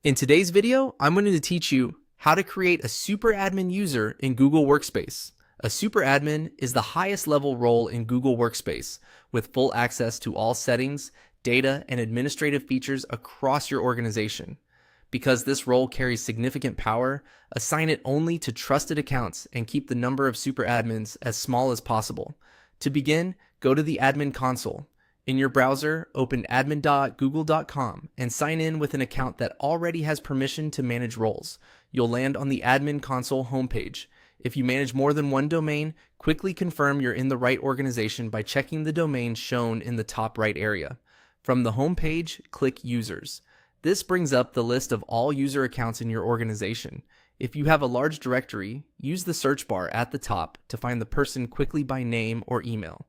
In today's video, I'm going to teach you how to create a super admin user in Google Workspace. A super admin is the highest level role in Google Workspace with full access to all settings, data, and administrative features across your organization. Because this role carries significant power, assign it only to trusted accounts and keep the number of super admins as small as possible. To begin, go to the admin console. In your browser, open admin.google.com and sign in with an account that already has permission to manage roles. You'll land on the admin console homepage. If you manage more than one domain, quickly confirm you're in the right organization by checking the domain shown in the top right area. From the homepage, click Users. This brings up the list of all user accounts in your organization. If you have a large directory, use the search bar at the top to find the person quickly by name or email.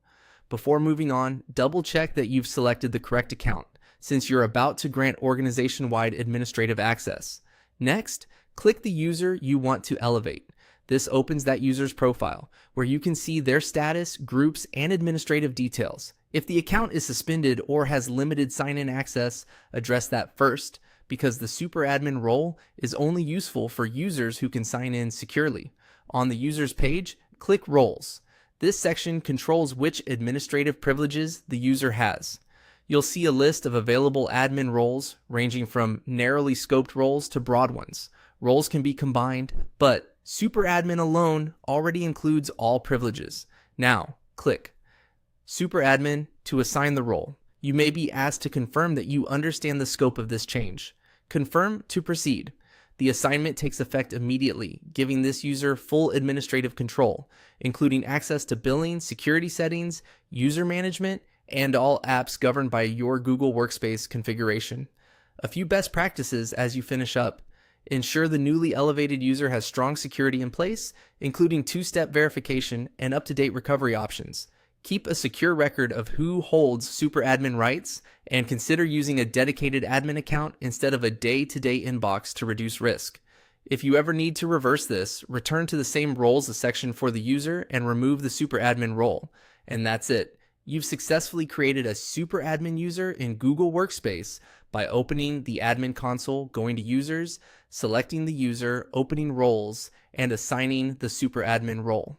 Before moving on, double check that you've selected the correct account, since you're about to grant organization-wide administrative access. Next, click the user you want to elevate. This opens that user's profile, where you can see their status, groups, and administrative details. If the account is suspended or has limited sign-in access, address that first, because the super admin role is only useful for users who can sign in securely. On the user's page, click Roles. This section controls which administrative privileges the user has. You'll see a list of available admin roles, ranging from narrowly scoped roles to broad ones. Roles can be combined, but super admin alone already includes all privileges. Now, click Super Admin to assign the role. You may be asked to confirm that you understand the scope of this change. Confirm to proceed. The assignment takes effect immediately, giving this user full administrative control, including access to billing, security settings, user management, and all apps governed by your Google Workspace configuration. A few best practices as you finish up. Ensure the newly elevated user has strong security in place, including two-step verification and up-to-date recovery options. Keep a secure record of who holds super admin rights, and consider using a dedicated admin account instead of a day-to-day inbox to reduce risk. If you ever need to reverse this, return to the same roles section for the user and remove the super admin role. And that's it. You've successfully created a super admin user in Google Workspace by opening the admin console, going to Users, selecting the user, opening roles, and assigning the super admin role.